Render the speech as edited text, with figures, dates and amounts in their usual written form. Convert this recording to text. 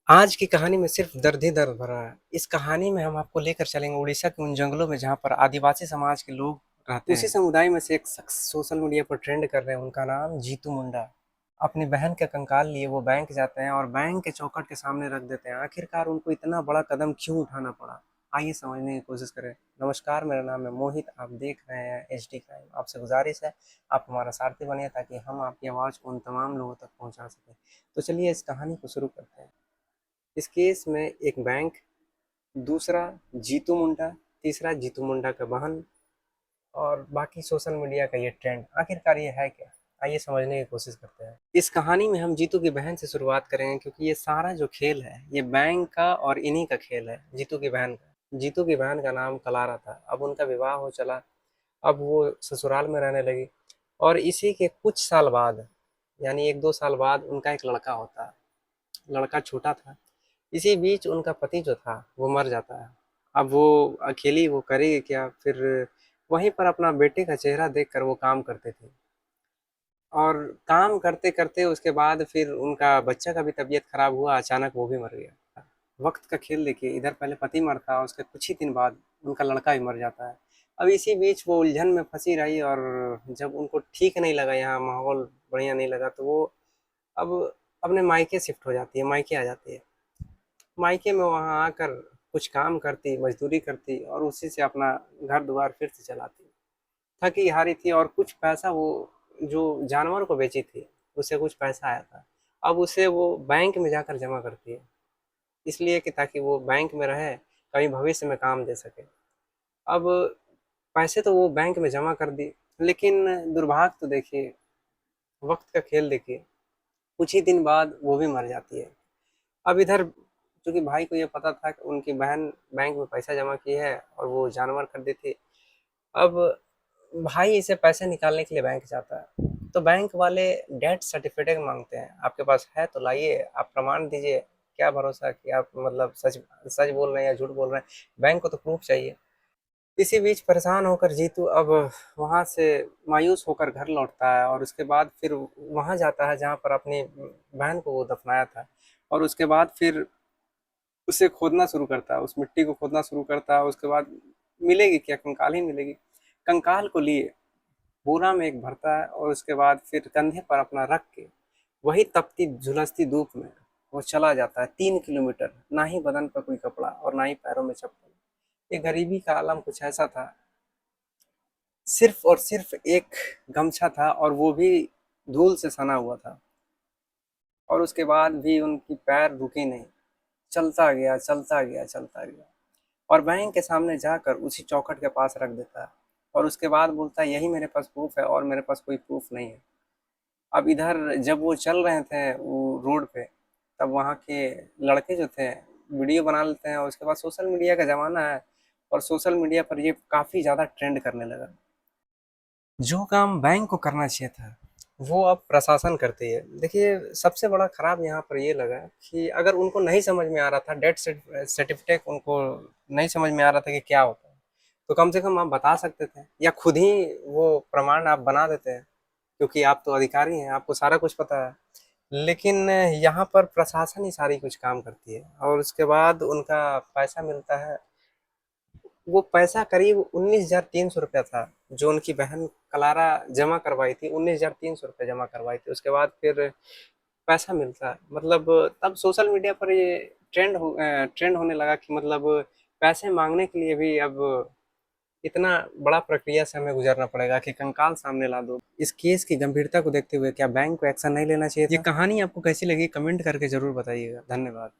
आज की कहानी में सिर्फ दर्द ही दर्द भरा है। इस कहानी में हम आपको लेकर चलेंगे उड़ीसा के उन जंगलों में जहाँ पर आदिवासी समाज के लोग रहते हैं। उसी समुदाय में से एक शख्स सोशल मीडिया पर ट्रेंड कर रहे हैं। उनका नाम जीतू मुंडा। अपनी बहन का कंकाल लिए वो बैंक जाते हैं और बैंक के चौखट के सामने रख देते हैं। आखिरकार उनको इतना बड़ा कदम क्यों उठाना पड़ा? आइए समझने की कोशिश करें। नमस्कार, मेरा नाम है मोहित। आप देख रहे हैं एचडी क्राइम। आपसे गुजारिश है, आप हमारा सारथी बनिए ताकि हम आपकी आवाज़ को उन तमाम लोगों तक पहुंचा सकें। तो चलिए इस कहानी को शुरू करते हैं। इस केस में एक बैंक, दूसरा जीतू मुंडा, तीसरा जीतू मुंडा का बहन और बाकी सोशल मीडिया का ये ट्रेंड। आखिरकार ये है क्या? आइए समझने की कोशिश करते हैं। इस कहानी में हम जीतू की बहन से शुरुआत करेंगे क्योंकि ये सारा जो खेल है ये बैंक का और इन्हीं का खेल है, जीतू की बहन का। जीतू की बहन का नाम कलारा था। अब उनका विवाह हो चला। अब वो ससुराल में रहने लगी और इसी के कुछ साल बाद, यानी एक दो साल बाद, उनका एक लड़का होता है। लड़का छोटा था। इसी बीच उनका पति जो था वो मर जाता है। अब वो अकेली वो करेगी क्या? फिर वहीं पर अपना बेटे का चेहरा देखकर वो काम करते थे और काम करते करते उसके बाद फिर उनका बच्चा का भी तबीयत खराब हुआ। अचानक वो भी मर गया। वक्त का खेल देखिए, इधर पहले पति मरता, उसके कुछ ही दिन बाद उनका लड़का भी मर जाता है। अब इसी बीच वो उलझन में फंसी रही और जब उनको ठीक नहीं लगा, यहाँ माहौल बढ़िया नहीं लगा, तो वो अब अपने मायके शिफ्ट हो जाती है, मायके आ जाती है। मायके में वहाँ आकर कुछ काम करती, मजदूरी करती और उसी से अपना घर द्वार फिर से चलाती। थकी हारी थी और कुछ पैसा वो जो जानवर को बेची थी उससे कुछ पैसा आया था। अब उसे वो बैंक में जाकर जमा करती है, इसलिए कि ताकि वो बैंक में रहे, कभी भविष्य में काम दे सके। अब पैसे तो वो बैंक में जमा कर दी, लेकिन दुर्भाग्य तो देखिए, वक्त का खेल देखिए, कुछ ही दिन बाद वो भी मर जाती है। अब इधर चूंकि भाई को ये पता था कि उनकी बहन बैंक में पैसा जमा की है और वो जानवर खरीदी थी। अब भाई इसे पैसे निकालने के लिए बैंक जाता है तो बैंक वाले डेथ सर्टिफिकेट मांगते हैं। आपके पास है तो लाइए, आप प्रमाण दीजिए। क्या भरोसा कि आप मतलब सच सच बोल रहे हैं या झूठ बोल रहे हैं? बैंक को तो प्रूफ चाहिए। इसी बीच परेशान होकर जीतू अब वहां से मायूस होकर घर लौटता है और उसके बाद फिर वहां जाता है जहां पर अपनी बहन को वो दफनाया था। और उसके बाद फिर उसे खोदना शुरू करता है, उस मिट्टी को खोदना शुरू करता है। उसके बाद मिलेगी क्या? कंकाल ही मिलेगी। कंकाल को लिए बोरा में एक भरता है और उसके बाद फिर कंधे पर अपना रख के वही तपती झुलसती धूप में वो चला जाता है 3 किलोमीटर। ना ही बदन पर कोई कपड़ा और ना ही पैरों में चप्पल। ये गरीबी का आलम कुछ ऐसा था। सिर्फ और सिर्फ एक गमछा था और वो भी धूल से सना हुआ था। और उसके बाद भी उनकी पैर रुकी नहीं। चलता गया, चलता गया, चलता गया और बैंक के सामने जाकर उसी चौखट के पास रख देता है। और उसके बाद बोलता है यही मेरे पास प्रूफ है और मेरे पास कोई प्रूफ नहीं है। अब इधर जब वो चल रहे थे वो रोड पे, तब वहाँ के लड़के जो थे वीडियो बना लेते हैं और उसके बाद सोशल मीडिया का ज़माना है और सोशल मीडिया पर ये काफ़ी ज़्यादा ट्रेंड करने लगा। जो काम बैंक को करना चाहिए था वो अब प्रशासन करती है। देखिए, सबसे बड़ा खराब यहाँ पर ये लगा कि अगर उनको नहीं समझ में आ रहा था डेथ सर्टिफिकेट, उनको नहीं समझ में आ रहा था कि क्या होता है, तो कम से कम आप बता सकते थे या खुद ही वो प्रमाण आप बना देते हैं, क्योंकि आप तो अधिकारी हैं, आपको सारा कुछ पता है। लेकिन यहाँ पर प्रशासन ही सारी कुछ काम करती है और उसके बाद उनका पैसा मिलता है। वो पैसा करीब 19,300 रुपया था जो उनकी बहन कलारा जमा करवाई थी। 19,300 रुपया जमा करवाई थी। उसके बाद फिर पैसा मिलता है। मतलब तब सोशल मीडिया पर ये ट्रेंड होने लगा कि मतलब पैसे मांगने के लिए भी अब इतना बड़ा प्रक्रिया से हमें गुजरना पड़ेगा कि कंकाल सामने ला दो। इस केस की गंभीरता को देखते हुए क्या बैंक को एक्शन नहीं लेना चाहिए था? ये कहानी आपको कैसी लगी कमेंट करके जरूर बताइएगा। धन्यवाद।